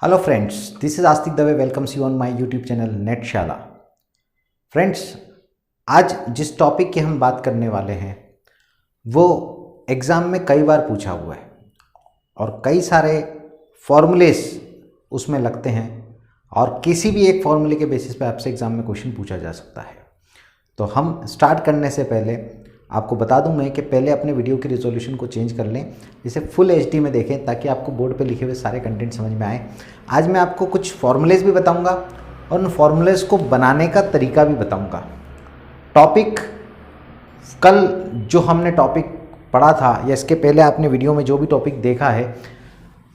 Hello friends, this is Aastik Dave welcomes you on my YouTube channel Netshala. Friends, आज जिस topic की हम बात करने वाले हैं वो एग्ज़ाम में कई बार पूछा हुआ है और कई सारे फॉर्मूलेस उसमें लगते हैं और किसी भी एक फॉर्मूले के बेसिस पे आपसे एग्ज़ाम में क्वेश्चन पूछा जा सकता है। तो हम स्टार्ट करने से पहले आपको बता दूं मैं कि पहले अपने वीडियो की रिजोल्यूशन को चेंज कर लें, इसे फुल एचडी में देखें ताकि आपको बोर्ड पे लिखे हुए सारे कंटेंट समझ में आए। आज मैं आपको कुछ फॉर्मूलेज भी बताऊंगा और उन फॉर्मूलेज को बनाने का तरीका भी बताऊंगा। टॉपिक कल जो हमने टॉपिक पढ़ा था या इसके पहले आपने वीडियो में जो भी टॉपिक देखा है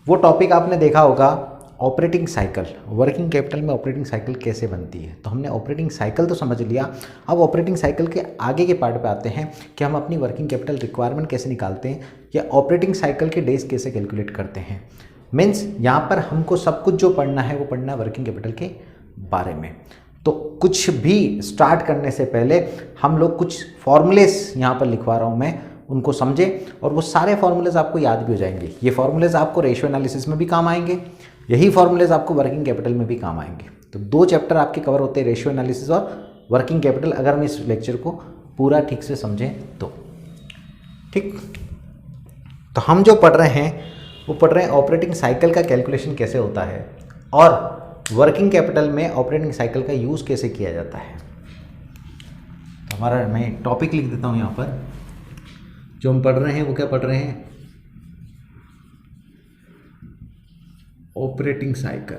वो टॉपिक आपने देखा होगा ऑपरेटिंग साइकिल, वर्किंग कैपिटल में ऑपरेटिंग साइकिल कैसे बनती है। तो हमने ऑपरेटिंग साइकिल तो समझ लिया, अब ऑपरेटिंग साइकिल के आगे के पार्ट पे आते हैं कि हम अपनी वर्किंग कैपिटल रिक्वायरमेंट कैसे निकालते हैं या ऑपरेटिंग साइकिल के डेज कैसे कैलकुलेट करते हैं। मीन्स यहाँ पर हमको सब कुछ जो पढ़ना है वो पढ़ना है वर्किंग कैपिटल के बारे में। तो कुछ भी स्टार्ट करने से पहले हम लोग कुछ फॉर्मूलेस यहाँ पर लिखवा रहा हूँ मैं, उनको समझें और वो सारे फॉर्मूलेज आपको याद भी हो जाएंगे। ये फॉर्मूलेज आपको रेशियो एनालिसिस में भी काम आएंगे, यही फॉर्मूलेज आपको वर्किंग कैपिटल में भी काम आएंगे। तो दो चैप्टर आपके कवर होते हैं, रेशियो एनालिसिस और वर्किंग कैपिटल, अगर हम इस लेक्चर को पूरा ठीक से समझें तो। ठीक, तो हम जो पढ़ रहे हैं वो पढ़ रहे हैं ऑपरेटिंग साइकिल का कैलकुलेशन कैसे होता है और वर्किंग कैपिटल में ऑपरेटिंग साइकिल का यूज़ कैसे किया जाता है। तो हमारा मैं टॉपिक लिख देता हूँ यहाँ पर, जो हम पढ़ रहे हैं वो क्या पढ़ रहे हैं, ऑपरेटिंग साइकिल।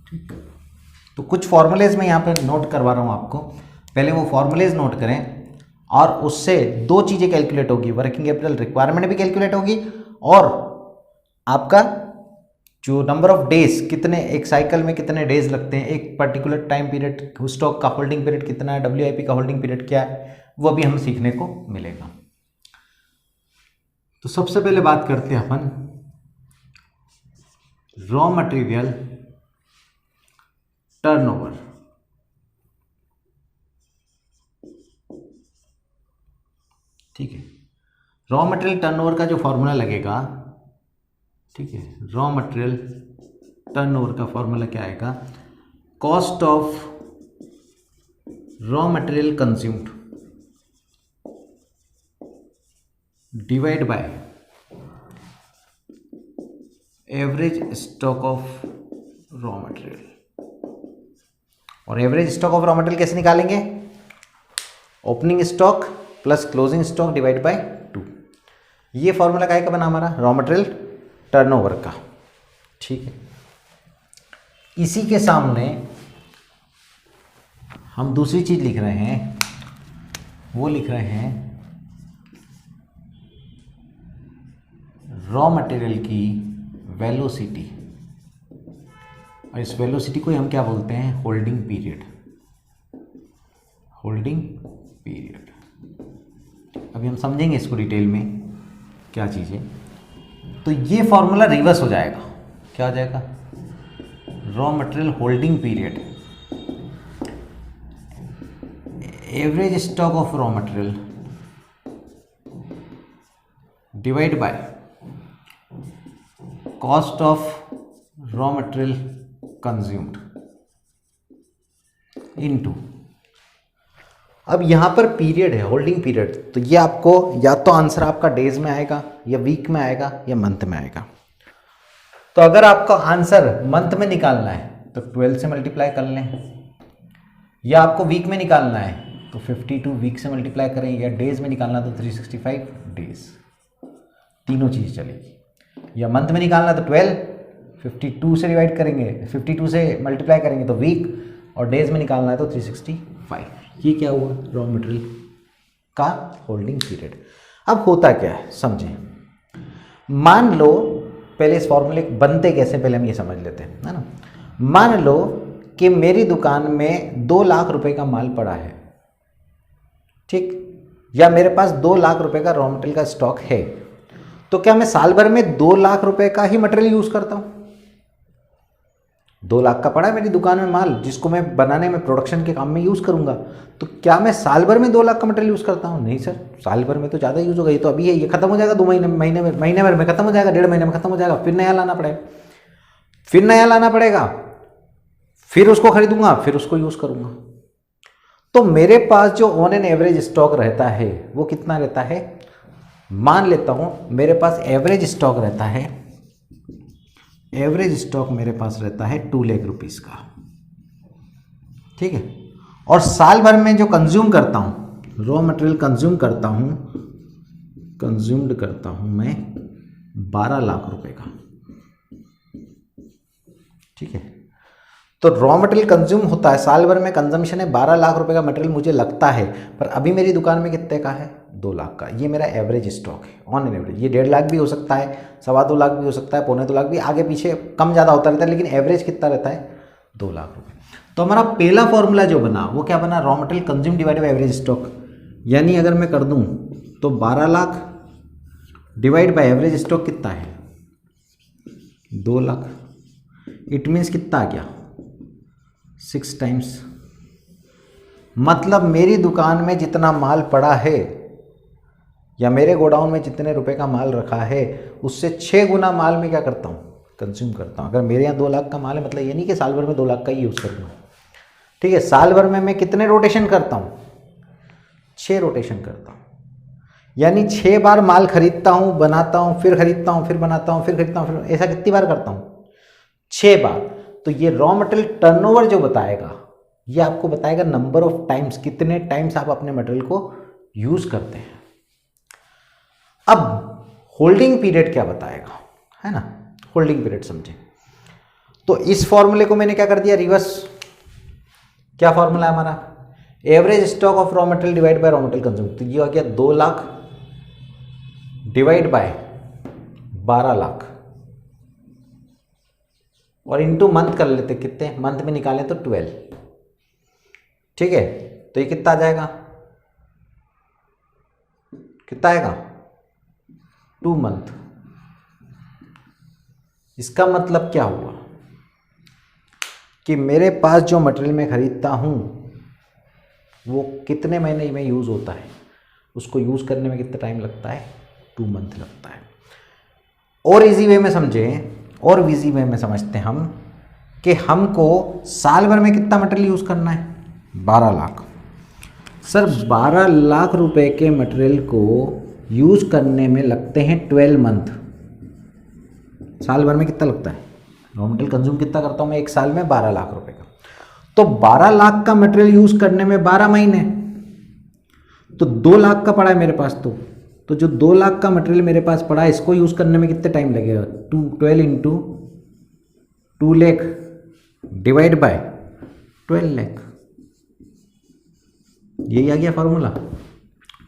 ठीक, तो कुछ फॉर्मूलेज मैं यहाँ पर नोट करवा रहा हूँ आपको, पहले वो फॉर्मूलेज नोट करें और उससे दो चीज़ें कैलकुलेट होगी, वर्किंग कैपिटल रिक्वायरमेंट भी कैलकुलेट होगी और आपका जो नंबर ऑफ डेज, कितने एक साइकिल में कितने डेज लगते हैं, एक पर्टिकुलर टाइम पीरियड, स्टॉक का होल्डिंग पीरियड कितना है, WIP का होल्डिंग पीरियड क्या है, वो भी हम सीखने को मिलेगा। तो सबसे पहले बात करते हैं अपन रॉ मटेरियल टर्नओवर। ठीक है, रॉ मटेरियल टर्नओवर का जो फॉर्मूला लगेगा, ठीक है, रॉ मटेरियल टर्नओवर का फॉर्मूला क्या आएगा, cost of raw material consumed divide by average stock of raw material. और average stock of raw material कैसे निकालेंगे, opening stock plus closing stock divide by 2। ये फॉर्मूला काय का बना हमारा, रॉ मटेरियल टर्नओवर का। ठीक है, इसी के सामने हम दूसरी चीज लिख रहे हैं, वो लिख रहे हैं रॉ मटेरियल की वेलोसिटी, और इस वेलोसिटी को हम क्या बोलते हैं, होल्डिंग पीरियड। होल्डिंग पीरियड, अभी हम समझेंगे इसको डिटेल में क्या चीज़ है। तो ये फॉर्मूला रिवर्स हो जाएगा, क्या हो जाएगा, raw material holding period average stock of raw material divide by cost of raw material consumed into, अब यहां पर पीरियड है, होल्डिंग पीरियड, तो ये आपको या तो आंसर आपका डेज में आएगा या वीक में आएगा या मंथ में आएगा। तो अगर आपका आंसर मंथ में निकालना है तो 12 से मल्टीप्लाई कर लें, या आपको वीक में निकालना है तो 52 वीक से मल्टीप्लाई करें, या डेज में निकालना तो 365 डेज, तीनों चीज़ चलेगी। या मंथ में निकालना तो 12, 52 से डिवाइड करेंगे, 52 से मल्टीप्लाई करेंगे तो वीक, और डेज में निकालना है तो 365। ये क्या हुआ, रॉ मटेरियल का होल्डिंग पीरियड। अब होता क्या है समझें, मान लो, पहले इस फॉर्मूले बनते कैसे पहले हम ये समझ लेते हैं, है ना। मान लो कि मेरी दुकान में 2 लाख रुपए का माल पड़ा है, ठीक, या मेरे पास 2 लाख रुपए का रॉ मटेरियल का स्टॉक है, तो क्या मैं साल भर में 2 लाख रुपए का ही मटेरियल यूज करता हूं? 2 लाख का पड़ा है मेरी दुकान में माल, जिसको मैं बनाने में, प्रोडक्शन के काम में यूज़ करूँगा। तो क्या मैं साल भर में 2 लाख का मटेरियल यूज़ करता हूँ? नहीं सर, साल भर में तो ज़्यादा यूज़ होगा। ये तो अभी है, ये खत्म हो जाएगा 2 महीने भर में खत्म हो जाएगा, 1.5 महीने में खत्म हो जाएगा, फिर नया लाना पड़ेगा, फिर नया लाना पड़ेगा, फिर उसको खरीदूंगा, फिर उसको यूज़ करूँगा। तो मेरे पास जो ऑन एन एवरेज स्टॉक रहता है वो कितना रहता है? मान लेता हूँ मेरे पास एवरेज स्टॉक रहता है, एवरेज स्टॉक मेरे पास रहता है 2 लाख रुपीज़ का, ठीक है। और साल भर में जो कंज्यूम करता हूँ, रॉ मटेरियल कंज्यूम करता हूँ, कंज्यूम्ड करता हूँ मैं 12 लाख रुपए का, ठीक है। तो रॉ मटेरियल कंज्यूम होता है, साल भर में कंजम्पशन है 12 लाख रुपए का मटेरियल मुझे लगता है, पर अभी मेरी दुकान में कितने का है? 2 लाख का। ये मेरा एवरेज स्टॉक है, ऑन एन एवरेज। ये 1.5 लाख भी हो सकता है, 2.25 लाख भी हो सकता है, 2.25 लाख भी, आगे पीछे कम ज़्यादा होता रहता है, लेकिन एवरेज कितना रहता है? 2 लाख रुपये। तो हमारा पहला फॉर्मूला जो बना वो क्या बना? Raw material consume divided by average stock. यानी अगर मैं कर दूँ तो 12 lakh divide by average stock कितना है? 2 लाख। इट मीन्स कितना आ गया? 6 टाइम्स। मतलब मेरी दुकान में जितना माल पड़ा है या मेरे गोडाउन में जितने रुपए का माल रखा है उससे 6 गुना माल में क्या करता हूँ? कंज्यूम करता हूँ। अगर मेरे यहाँ 2 लाख का माल है, मतलब ये नहीं कि साल भर में 2 लाख का ही यूज़ करूँगा, ठीक है। साल भर में मैं कितने रोटेशन करता हूँ? 6 रोटेशन करता हूँ। यानी 6 बार माल खरीदता हूँ, बनाता हूँ, फिर खरीदता हूँ, फिर बनाता हूँ, फिर खरीदता हूँ, फिर ऐसा कितनी बार करता हूँ? 6 बार। तो ये रॉ मटेरियल टर्नओवर जो बताएगा, ये आपको बताएगा नंबर ऑफ टाइम्स, कितने टाइम्स आप अपने मटेरियल को यूज़ करते हैं। अब होल्डिंग पीरियड क्या बताएगा, है ना? होल्डिंग पीरियड समझे। तो इस फॉर्मूले को मैंने क्या कर दिया? रिवर्स। क्या फॉर्मूला है हमारा? Average stock of raw material divide by raw material consume. तो ये हो गया 2 लाख डिवाइड बाय 12 लाख और इनटू मंथ कर लेते, कितने मंथ में निकालें तो 12, ठीक है। तो ये कितना आ जाएगा? कितना आएगा? 2 मंथ। इसका मतलब क्या हुआ कि मेरे पास जो मटेरियल मैं खरीदता हूँ वो कितने महीने में यूज़ होता है, उसको यूज़ करने में कितना टाइम लगता है? 2 मंथ लगता है। और इजी वे में समझें, और इजी वे में समझते हैं हम कि हमको साल भर में कितना मटेरियल यूज़ करना है? 12 लाख। सर 12 लाख रुपए के मटेरियल को यूज़ करने में लगते हैं 12 मंथ। साल भर में कितना लगता है? रॉ मटेरियल कंज्यूम कितना करता हूँ मैं एक साल में? 12 लाख रुपए का। तो 12 लाख का मटेरियल यूज़ करने में 12 महीने, तो 2 लाख का पड़ा है मेरे पास। तो जो 2 लाख का मटेरियल मेरे पास पड़ा है, इसको यूज़ करने में कितने टाइम लगेगा? 12 into 2 lakh divide by 12 lakh. यही आ गया formula.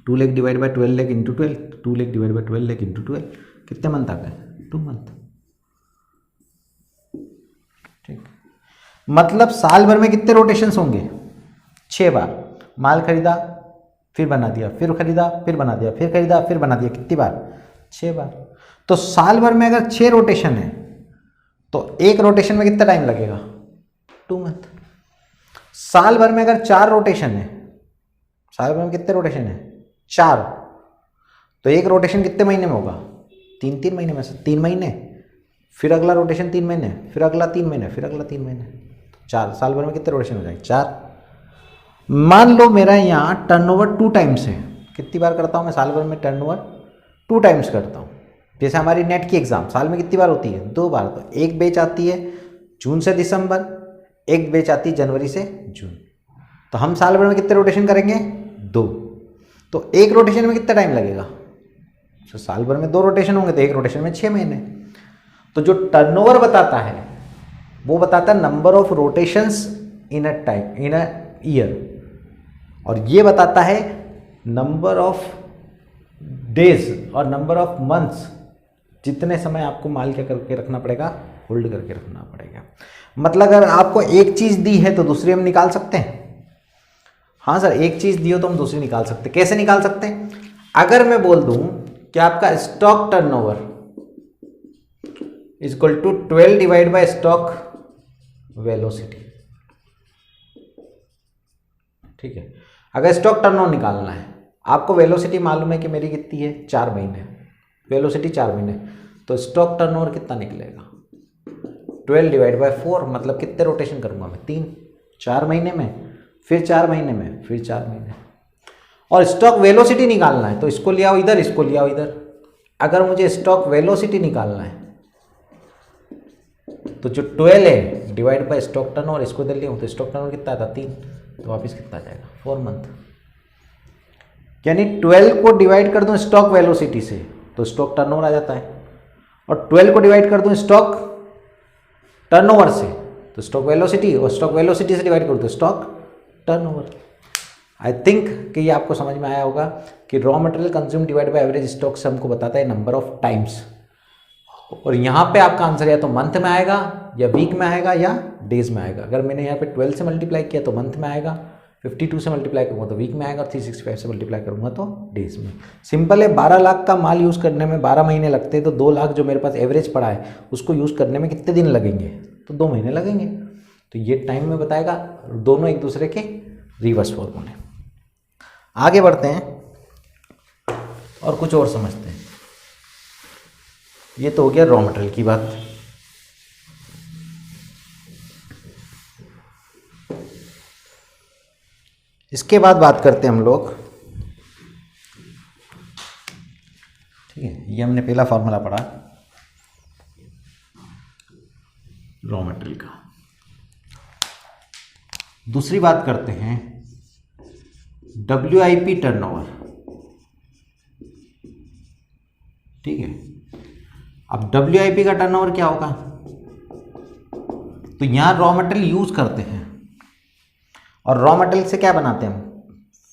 2 lakh divide by 12 lakh into 12, 2 lakh divide by 12 lakh into 12। कितने मंथ आ गए? 2 मंथ, ठीक। मतलब साल भर में कितने रोटेशंस होंगे? 6 बार। माल खरीदा, फिर बना दिया, फिर खरीदा, फिर बना दिया, फिर खरीदा, फिर बना दिया। कितनी बार? 6 बार। तो साल भर में अगर 6 रोटेशन है तो एक रोटेशन में कितना टाइम लगेगा? 2 मंथ। साल भर में अगर 4 रोटेशन है, साल भर में कितने रोटेशन है? 4। तो एक रोटेशन कितने महीने में होगा? 3 महीने में से 3 महीने, फिर अगला रोटेशन 3 महीने, फिर अगला 3 महीने, फिर अगला 3 महीने, 4। साल भर में कितने रोटेशन हो जाएंगे? 4। मान लो मेरा यहाँ टर्नओवर 2 टाइम्स है। कितनी बार करता हूँ मैं साल भर में टर्नओवर? 2 टाइम्स करता हूँ। जैसे हमारी नेट की एग्ज़ाम साल में कितनी बार होती है? 2 बार। तो एक बैच आती है जून से दिसंबर, एक बैच आती है जनवरी से जून। तो हम साल भर में कितने रोटेशन करेंगे? 2। तो एक रोटेशन में कितना टाइम लगेगा? तो साल भर में 2 रोटेशन होंगे तो एक रोटेशन में 6 महीने। तो जो टर्नओवर बताता है वो बताता है number of rotations in a time, in a year, और ये बताता है नंबर ऑफ डेज और नंबर ऑफ मंथ्स, जितने समय आपको माल क्या करके रखना पड़ेगा? होल्ड करके रखना पड़ेगा। मतलब अगर आपको एक चीज़ दी है तो दूसरी हम निकाल सकते हैं। हाँ सर, एक चीज़ दी हो तो हम दूसरी निकाल सकते हैं। कैसे निकाल सकते हैं? अगर मैं बोल दूं कि आपका stock turnover is equal to 12 divide by stock velocity. ठीक है, अगर स्टॉक टर्नओवर निकालना है, आपको वेलोसिटी मालूम है कि मेरी कितनी है 4 महीने, वेलोसिटी 4 महीने, तो स्टॉक टर्नओवर कितना निकलेगा 12 डिवाइड बाय 4, मतलब कितने रोटेशन करूंगा मैं 3, 4 महीने में, फिर 4 महीने में, फिर 4 महीने। और स्टॉक वेलोसिटी निकालना है तो इसको ले आओ इधर, इसको ले आओ इधर। अगर मुझे स्टॉक वेलोसिटी निकालना है तो जो 12 है डिवाइड बाय स्टॉक टर्नओवर, इसको इधर ले आओ तो स्टॉक टर्नओवर कितना था 3, तो वापस कितना आ जाएगा 4 मंथ। यानी 12 को डिवाइड कर दूं स्टॉक वेलोसिटी से तो स्टॉक टर्नओवर आ जाता है, और 12 को डिवाइड कर दूं स्टॉक टर्नओवर से तो स्टॉक वेलोसिटी, और स्टॉक वेलोसिटी से डिवाइड कर दूं स्टॉक टर्नओवर। आई थिंक कि ये आपको समझ में आया होगा कि raw material consume divide by average stock से हमको बताता है नंबर ऑफ टाइम्स, और यहाँ पे आपका आंसर या तो मंथ में आएगा या वीक में आएगा या डेज में आएगा। अगर मैंने यहाँ पे 12 से मल्टीप्लाई किया तो मंथ में आएगा, 52 से मल्टीप्लाई करूँगा तो वीक में आएगा, और 365 से मल्टीप्लाई करूँगा तो डेज में। सिंपल है, 12 लाख का माल यूज़ करने में 12 महीने लगते हैं, तो 2 लाख जो मेरे पास एवरेज पड़ा है उसको यूज़ करने में कितने दिन लगेंगे, तो 2 महीने लगेंगे। तो ये टाइम में बताएगा, दोनों एक दूसरे के रिवर्स फॉर्मूले। आगे बढ़ते हैं और कुछ और समझते हैं। ये तो हो गया रॉ मटेरियल की बात। इसके बाद बात करते हैं हम लोग, ठीक है, ये हमने पहला फॉर्मूला पढ़ा रॉ मटेरियल का। दूसरी बात करते हैं WIP टर्नओवर। ठीक है, अब WIP का टर्नओवर क्या होगा, तो यहां रॉ मटेरियल यूज करते हैं, और रॉ मटेरियल से क्या बनाते हैं हम,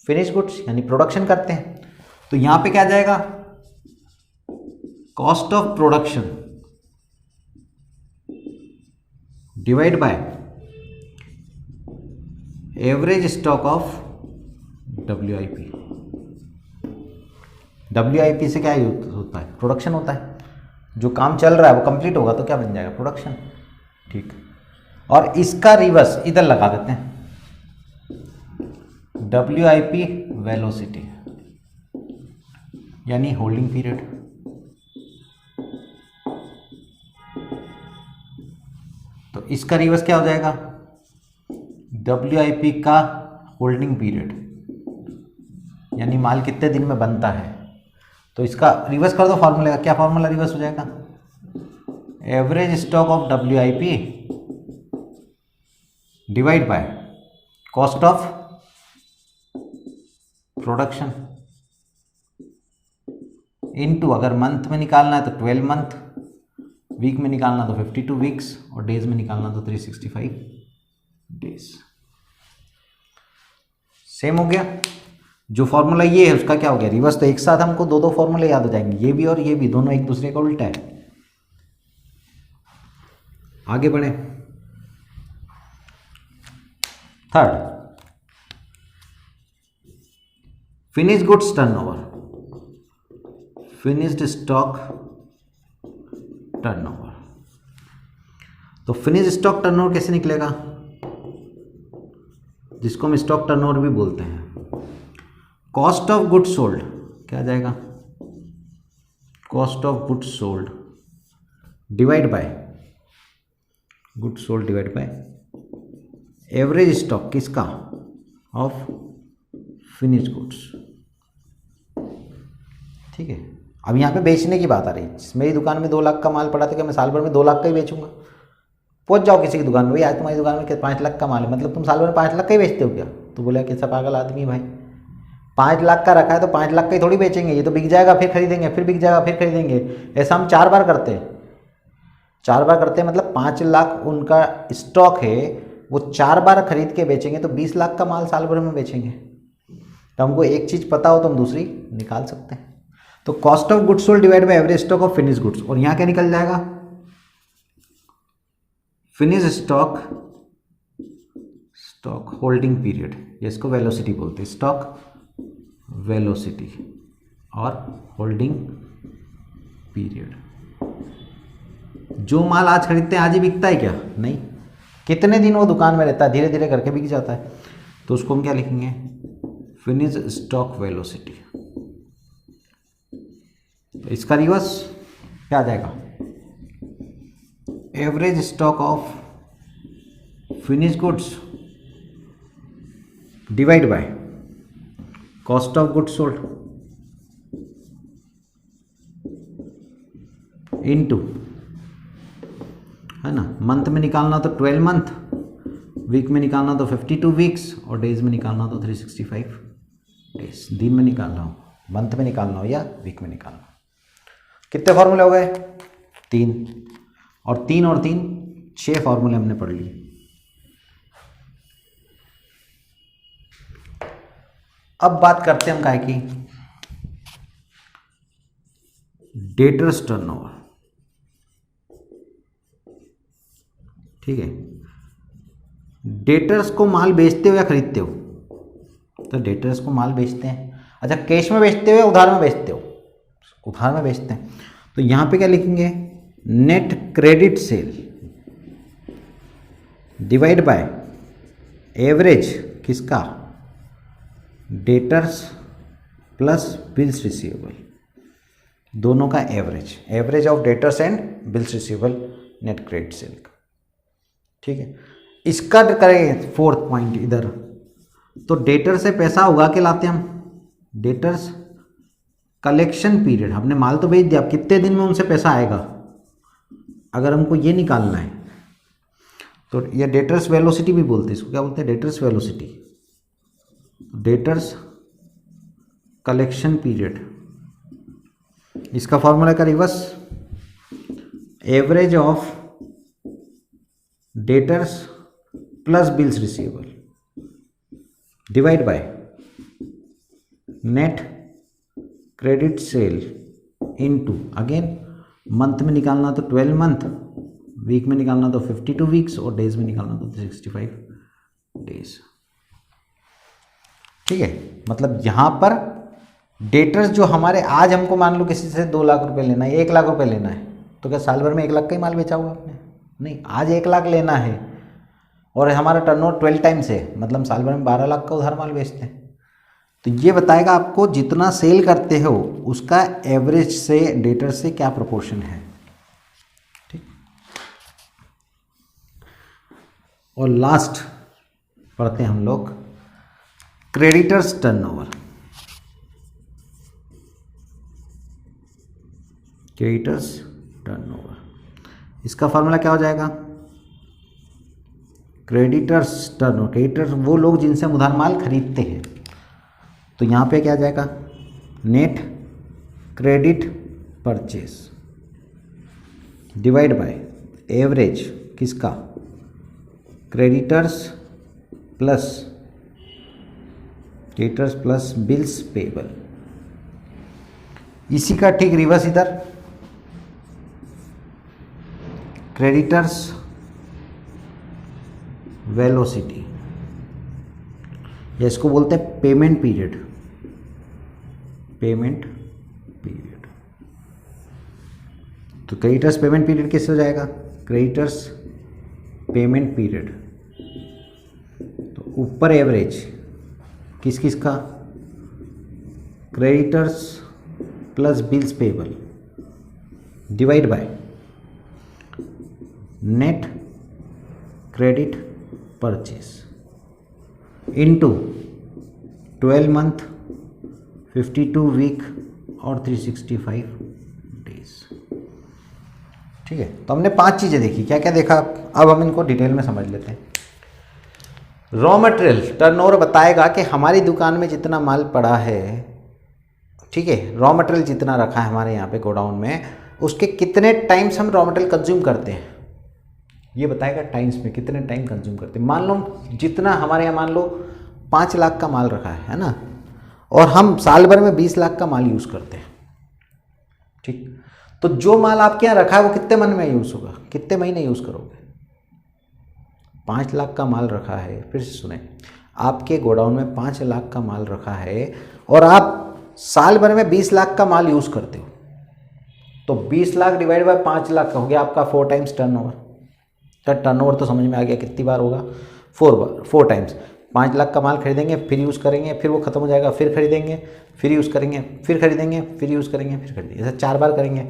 फिनिश गुड्स, यानी प्रोडक्शन करते हैं। तो यहां पे क्या आ जाएगा, cost of production divide by average stock of WIP। WIP से क्या यूज होता है, प्रोडक्शन होता है। जो काम चल रहा है वो कंप्लीट होगा तो क्या बन जाएगा, प्रोडक्शन। ठीक, और इसका रिवर्स इधर लगा देते हैं, WIP वेलोसिटी, यानी होल्डिंग पीरियड। तो इसका रिवर्स क्या हो जाएगा, WIP का होल्डिंग पीरियड, यानी माल कितने दिन में बनता है। तो इसका रिवर्स कर दो फॉर्मूले का, क्या फॉर्मूला रिवर्स हो जाएगा, average stock of WIP divide by cost of production into, अगर मंथ में निकालना है तो 12 मंथ, वीक में निकालना तो 52 वीक्स, और डेज में निकालना तो 365 डेज। सेम हो गया। जो फॉर्मूला ये है उसका क्या हो गया, रिवर्स। तो एक साथ हमको दो फॉर्मूले याद हो जाएंगे, ये भी और ये भी, दोनों एक दूसरे का उल्टा है। आगे बढ़े, third, finished goods turnover, finished stock turnover. तो फिनिश्ड स्टॉक टर्नओवर कैसे निकलेगा, जिसको हम स्टॉक टर्नओवर भी बोलते हैं। कॉस्ट ऑफ गुड्स सोल्ड क्या आ जाएगा, cost of goods sold divide by goods sold divide by average stock किसका, ऑफ फिनिश्ड गुड्स। ठीक है, अब यहाँ पे बेचने की बात आ रही है। मेरी दुकान में 2 लाख का माल पड़ा था, क्या मैं साल भर में 2 लाख का ही बेचूंगा। पहुंच जाओ किसी की दुकान में, भाई आज तुम्हारी दुकान में 5 लाख का माल है, मतलब तुम साल भर में 5 लाख का ही बेचते हो क्या। तो बोला कैसा पागल आदमी भाई, 5 लाख का रखा है तो 5 लाख का ही थोड़ी बेचेंगे, ये तो बिक जाएगा फिर खरीदेंगे, फिर बिक जाएगा फिर खरीदेंगे। ऐसा हम 4 बार करते हैं, 4 बार करते हैं, मतलब 5 लाख उनका स्टॉक है, वो 4 बार खरीद के बेचेंगे तो 20 लाख का माल साल भर में बेचेंगे। तो हमको एक चीज़ पता हो तो हम दूसरी निकाल सकते हैं। तो cost of goods sold divide by average stock of finish goods, और यहाँ क्या निकल जाएगा, finish stock, stock holding period, इसको वेलोसिटी बोलते हैं, स्टॉक वेलोसिटी और होल्डिंग पीरियड। जो माल आज खरीदते हैं आज ही बिकता है क्या, नहीं, कितने दिन वो दुकान में रहता है, धीरे धीरे करके बिक जाता है, तो उसको हम क्या लिखेंगे, फिनिश स्टॉक वेलोसिटी। तो इसका रिवर्स क्या आ जाएगा, average stock of finish goods divide by cost of goods sold into, है ना, मंथ में निकालना तो 12 मंथ, वीक में निकालना तो 52 वीक्स, और डेज में निकालना तो 365 डेज। दिन में निकालना हो, मंथ में निकालना हो या वीक में निकालना हो। कितने फॉर्मूले हो गए, 3, और 3 6 फॉर्मूले हमने पढ़ लिए। अब बात करते हैं हम काहे की, डेटर्स टर्नओवर। ठीक है, डेटर्स को माल बेचते हो या खरीदते हो, तो डेटर्स को माल बेचते हैं। अच्छा, कैश में बेचते हो या उधार में बेचते हो, उधार में बेचते हैं। तो यहां पे क्या लिखेंगे, net credit sale divide by average किसका, डेटर्स प्लस बिल्स रिसीवेबल, दोनों का average, average of debtors and bills receivable net credit sale का। ठीक है, इसका करेंगे 4th पॉइंट इधर। तो डेटर से पैसा उगा के लाते हम, डेटर्स कलेक्शन पीरियड, हमने माल तो बेच दिया, अब कितने दिन में उनसे पैसा आएगा, अगर हमको ये निकालना है तो ये डेटर्स वेलोसिटी भी बोलते हैं, इसको क्या बोलते हैं, debtors velocity. Debtors collection period, इसका फॉर्मूला का reverse, average of debtors plus bills receivable divide by net credit sale into, again month में निकालना तो 12 मंथ, वीक में निकालना तो 52 वीक्स, और डेज में निकालना तो 365 डेज। ठीक है, मतलब यहां पर डेटर्स जो हमारे, आज हमको मान लो किसी से 2 लाख रुपए लेना है, 1 लाख रुपए लेना है, तो क्या साल भर में 1 लाख का ही माल बेचा हुआ आपने, नहीं, आज 1 लाख लेना है और हमारा टर्नओवर 12 टाइम्स है, मतलब साल भर में 12 लाख का उधार माल बेचते हैं। तो ये बताएगा आपको जितना सेल करते हो उसका एवरेज से डेटर से क्या प्रोपोर्शन है। ठीक, और लास्ट पढ़ते हैं हम लोग क्रेडिटर्स टर्नओवर। क्रेडिटर्स टर्नओवर, इसका फॉर्मूला क्या हो जाएगा, क्रेडिटर्स टर्नओवर, क्रेडिटर्स वो लोग जिनसे हम उधार माल खरीदते हैं, तो यहाँ पे क्या आ जाएगा, net credit purchase divide by average किसका, क्रेडिटर्स प्लस बिल्स पेबल। इसी का ठीक रिवर्स इधर, क्रेडिटर्स वेलोसिटी, या इसको बोलते हैं पेमेंट पीरियड, पेमेंट पीरियड। तो क्रेडिटर्स पेमेंट पीरियड किससे हो जाएगा, क्रेडिटर्स पेमेंट पीरियड, तो ऊपर एवरेज किस किस का, creditors plus bills payable divide by net credit purchase into 12 month, 52 week और 365 डेज। ठीक है, तो हमने 5 चीज़ें देखी, क्या क्या देखा, अब हम इनको डिटेल में समझ लेते हैं। रॉ मटेरियल टर्नओवर बताएगा कि हमारी दुकान में जितना माल पड़ा है, ठीक है, रॉ मटेरियल जितना रखा है हमारे यहाँ पे गोडाउन में, उसके कितने टाइम्स हम रॉ मटेरियल कंज्यूम करते हैं, ये बताएगा टाइम्स में कितने टाइम कंज्यूम करते हैं। मान लो जितना हमारे यहाँ मान लो 5 लाख का माल रखा है ना, और हम साल भर में 20 लाख का माल यूज़ करते हैं। ठीक, तो जो माल आपके यहाँ रखा है वो कितने महीने में यूज़ होगा, कितने महीने यूज़ करोगे। 5 लाख का माल रखा है, फिर से सुने, आपके गोडाउन में 5 लाख का माल रखा है और आप साल भर में 20 लाख का माल यूज़ करते हो, तो 20 लाख डिवाइड बाय 5 लाख का हो गया आपका 4 टाइम्स टर्नओवर, का टर्नओवर तो समझ में आ गया कितनी बार होगा, 4 बार, 4 टाइम्स। 5 लाख का माल खरीदेंगे, फिर यूज़ करेंगे, फिर वो खत्म हो जाएगा, फिर खरीदेंगे, फिर यूज़ करेंगे, फिर खरीदेंगे, फिर यूज़ करेंगे, फिर खरीदेंगे, ऐसा 4 बार करेंगे।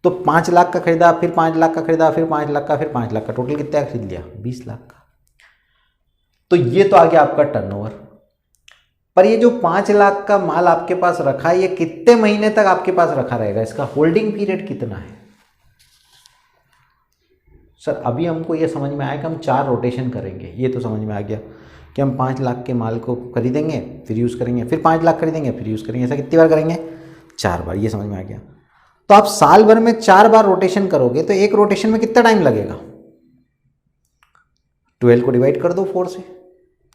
तो 5 लाख का खरीदा, फिर 5 लाख का खरीदा, फिर 5 लाख का, फिर 5 लाख का, टोटल कितना खरीद लिया, 20 लाख का। तो ये तो आ गया आपका टर्नओवर। पर ये जो 5 लाख का माल आपके पास रखा है, ये कितने महीने तक आपके पास रखा रहेगा, इसका होल्डिंग पीरियड कितना है? सर अभी हमको ये समझ में आया कि हम 4 रोटेशन करेंगे, ये तो समझ में आ गया कि हम 5 लाख के माल को खरीदेंगे, फिर यूज़ करेंगे, फिर 5 लाख खरीदेंगे, फिर यूज़ करेंगे, ऐसा कितनी बार करेंगे, 4 बार, ये समझ में आ गया। तो आप साल भर में 4 बार रोटेशन करोगे तो एक रोटेशन में कितना टाइम लगेगा? 12 को डिवाइड कर दो 4 से,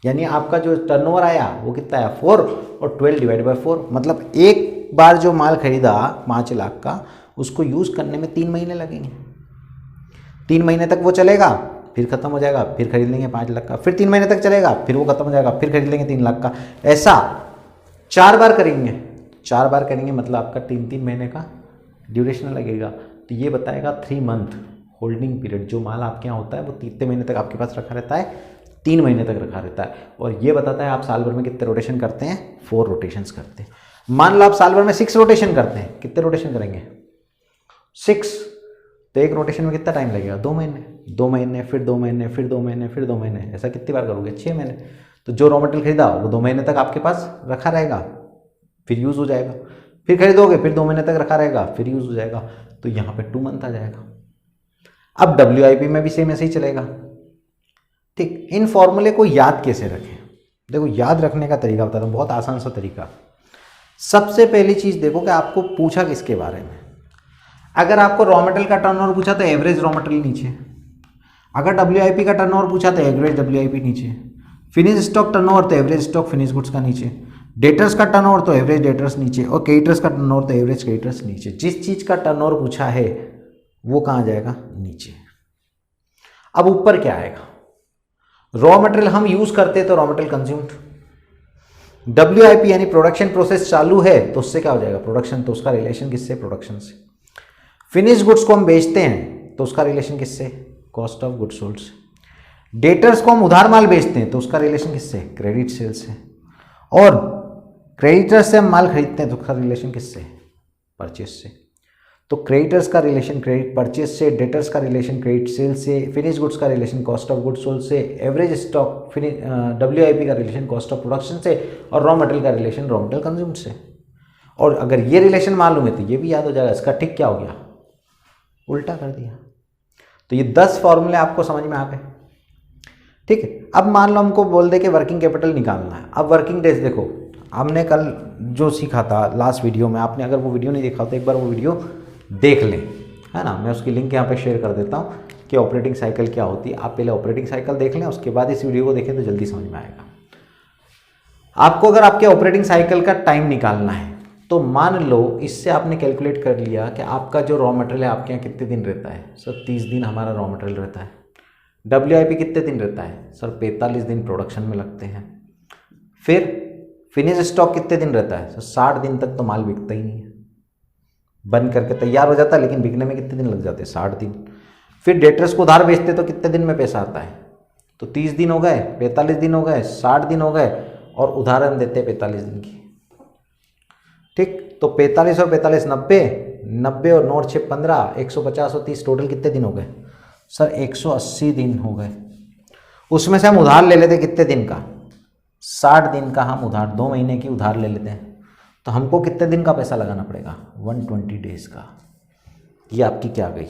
यानी आपका जो टर्नओवर आया वो कितना आया, 4, और 12 डिवाइड बाय 4, मतलब एक बार जो माल खरीदा 5 लाख का, उसको यूज़ करने में 3 महीने लगेंगे। 3 महीने तक वो चलेगा, फिर खत्म हो जाएगा, फिर खरीद लेंगे 5 लाख का, फिर 3 महीने तक चलेगा, फिर वो खत्म हो जाएगा, फिर खरीद लेंगे 3 लाख का। ऐसा 4 बार करेंगे, 4 बार करेंगे, मतलब आपका 3-3 महीने का ड्यूरेशन लगेगा। तो ये बताएगा 3 मंथ होल्डिंग पीरियड। जो माल आपके यहाँ होता है वो 3 महीने तक आपके पास रखा रहता है, 3 महीने तक रखा रहता है। और ये बताता है आप साल भर में कितने रोटेशन करते हैं, 4 रोटेशंस करते हैं। मान लो आप साल भर में 6 रोटेशन करते हैं, कितने रोटेशन करेंगे, 6, तो एक रोटेशन में कितना टाइम लगेगा, 2 महीने, 2 महीने, फिर 2 महीने, फिर 2 महीने, फिर 2 महीने, ऐसा कितनी बार करोगे, 6 महीने। तो जो रॉ मटेरियल खरीदा वो 2 महीने तक आपके पास रखा रहेगा, फिर यूज़ हो जाएगा, फिर खरीदोगे, फिर 2 महीने तक रखा रहेगा, फिर यूज़ हो जाएगा। तो यहाँ पे 2 मंथ आ जाएगा। अब WIP में भी सेम ऐसे ही चलेगा। ठीक, इन फॉर्मूले को याद कैसे रखें, देखो याद रखने का तरीका बताता हूँ, बहुत आसान सा तरीका। सबसे पहली चीज़ देखो कि आपको पूछा किसके बारे में। अगर आपको रॉ मटेरियल का टर्नओवर पूछा तो एवरेज रॉ मटेरियल नीचे, अगर WIP का टर्नओवर पूछा तो एवरेज WIP नीचे, फिनिश स्टॉक टर्नओवर तो एवरेज स्टॉक फिनिश गुड्स का नीचे, डेटर्स का टर्नओवर तो एवरेज डेटर्स नीचे, और क्रेडिटर्स का टर्नओवर तो एवरेज क्रेडिटर्स नीचे। जिस चीज़ का टर्नओवर पूछा है वो कहाँ जाएगा, नीचे। अब ऊपर क्या आएगा, रॉ मटेरियल हम यूज करते हैं तो रॉ मटेरियल कंज्यूम्ड, WIP यानी प्रोडक्शन प्रोसेस चालू है तो उससे क्या हो जाएगा, प्रोडक्शन, तो उसका रिलेशन किससे, प्रोडक्शन से। फिनिश गुड्स को हम बेचते हैं तो उसका रिलेशन किससे, कॉस्ट ऑफ गुड्स सोल्ड से। डेटर्स को हम उधार माल बेचते हैं तो उसका रिलेशन किससे, क्रेडिट सेल्स से। और क्रेडिटर्स से हम माल खरीदते हैं तो उसका रिलेशन किससे, परचेस से। तो क्रेडिटर्स का रिलेशन क्रेडिट परचेस से, डेटर्स का रिलेशन क्रेडिट सेल्स से, फिनिश गुड्स का relation cost of goods sold से, एवरेज स्टॉक WIP का रिलेशन कॉस्ट ऑफ प्रोडक्शन से, और रॉ मटेरियल का रिलेशन रॉ मटेरियल कंज्यूम्ड से। और अगर ये रिलेशन मालूम है तो ये भी याद हो जाएगा। इसका ठीक क्या हो गया, उल्टा कर दिया। तो ये 10 फॉर्मूले आपको समझ में आ गए। ठीक है, अब मान लो हमको बोल दे कि वर्किंग कैपिटल निकालना है। अब वर्किंग डेज देखो, हमने कल जो सीखा था लास्ट वीडियो में, आपने अगर वो वीडियो नहीं देखा तो एक बार वो वीडियो देख लें, है ना। मैं उसकी लिंक यहाँ पे शेयर कर देता हूँ कि ऑपरेटिंग साइकिल क्या होती है। आप पहले ऑपरेटिंग साइकिल देख लें, उसके बाद इस वीडियो को देखें तो जल्दी समझ में आएगा आपको। अगर आपके ऑपरेटिंग साइकिल का टाइम निकालना है तो मान लो इससे आपने कैलकुलेट कर लिया कि आपका जो रॉ मटेरियल है आपके यहाँ कितने दिन रहता है। सर 30 दिन हमारा रॉ मटेरियल रहता है। WIP कितने दिन रहता है, सर 45 दिन प्रोडक्शन में लगते हैं। फिर फिनिश स्टॉक कितने दिन रहता है, सर 60 दिन तक तो माल बिकता ही नहीं है, बन करके तैयार हो जाता है, लेकिन बिकने में कितने दिन लग जाते हैं, 60 दिन। फिर डेटर्स को उधार बेचते तो कितने दिन में पैसा आता है, तो 30 दिन हो गए, 45 दिन हो गए, 60 दिन हो गए, और उदाहरण देते हैं 45 दिन की। ठीक, तो 45 और 45 90, 90 और 9 6 15, 150 और 30, टोटल कितने दिन हो गए, सर 180 दिन हो गए। उसमें से हम उधार ले लेते कितने दिन का, 60 दिन का हम उधार, 2 महीने की उधार ले लेते हैं, तो हमको कितने दिन का पैसा लगाना पड़ेगा, 120 डेज का। ये आपकी क्या गई,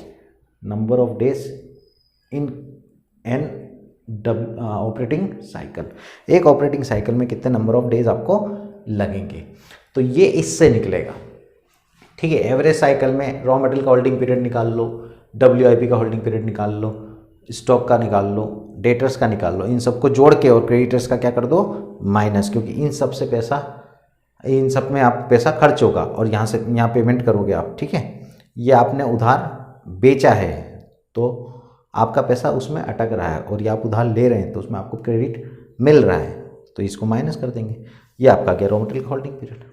number of days in an operating cycle. एक ऑपरेटिंग साइकिल में कितने नंबर ऑफ डेज आपको लगेंगे, तो ये इससे निकलेगा। ठीक है, एवरेज साइकिल में रॉ मटेरियल का होल्डिंग पीरियड निकाल लो, WIP का होल्डिंग पीरियड निकाल लो, स्टॉक का निकाल लो, डेटर्स का निकाल लो, इन सबको जोड़ के, और क्रेडिटर्स का क्या कर दो, माइनस, क्योंकि इन सब से पैसा, इन सब में आप पैसा खर्च होगा और यहाँ से यहाँ पेमेंट करोगे आप। ठीक है, ये आपने उधार बेचा है तो आपका पैसा उसमें अटक रहा है, और ये आप उधार ले रहे हैं तो उसमें आपको क्रेडिट मिल रहा है, तो इसको माइनस कर देंगे। ये आपका क्या, रॉ मटेरियल का होल्डिंग पीरियड।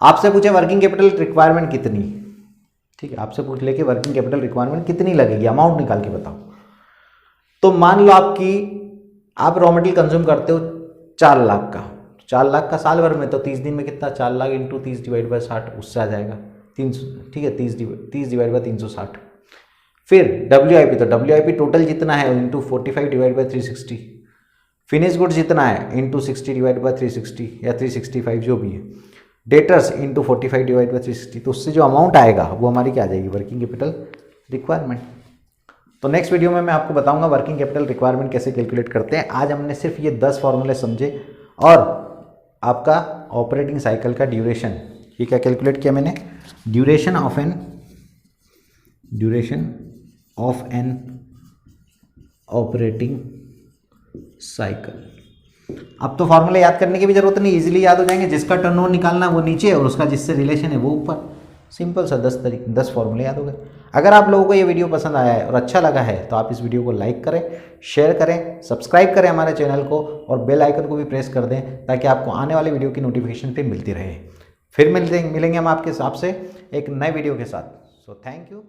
आपसे पूछे वर्किंग कैपिटल रिक्वायरमेंट कितनी, ठीक है, आपसे पूछ ले कि वर्किंग कैपिटल रिक्वायरमेंट कितनी लगेगी, अमाउंट निकाल के बताओ। तो मान लो आप रॉ मटेरियल कंज्यूम करते हो 4 लाख का, 4 लाख का साल भर में, तो 30 दिन में कितना, 4 लाख इंटू 30 डिवाइड बाई 60, उससे आ जाएगा 300, ठीक है, 30 डिवाइड बाई 360। फिर WIP, तो WIP टोटल जितना है into 45 divide by 360, finish goods जितना है इंटू 60 डिवाइड बाई 360 या 365 जो भी है, डेटर्स इंटू 45 डिवाइड बाई 360, तो उससे जो अमाउंट आएगा वो हमारी क्या आ जाएगी, वर्किंग कैपिटल रिक्वायरमेंट। तो नेक्स्ट वीडियो में मैं आपको बताऊंगा वर्किंग कैपिटल रिक्वायरमेंट कैसे कैलकुलेट करते हैं। आज हमने सिर्फ ये 10 फॉर्मूले समझे और आपका ऑपरेटिंग साइकिल का ड्यूरेशन, ये क्या कैलकुलेट किया मैंने, duration of an operating cycle. अब तो फॉर्मूले याद करने की भी जरूरत नहीं, इजीली याद हो जाएंगे। जिसका टर्नओवर निकालना वो नीचे और उसका जिससे रिलेशन है वो ऊपर। सिंपल सा 10 फॉर्मूले याद हो गए। अगर आप लोगों को ये वीडियो पसंद आया है और अच्छा लगा है तो आप इस वीडियो को लाइक करें, शेयर करें, सब्सक्राइब करें हमारे चैनल को और बेल आइकन को भी प्रेस कर दें ताकि आपको आने वाली वीडियो की नोटिफिकेशन पे मिलती रहे। फिर मिलेंगे हम आपके हिसाब से एक नए वीडियो के साथ। So thank you.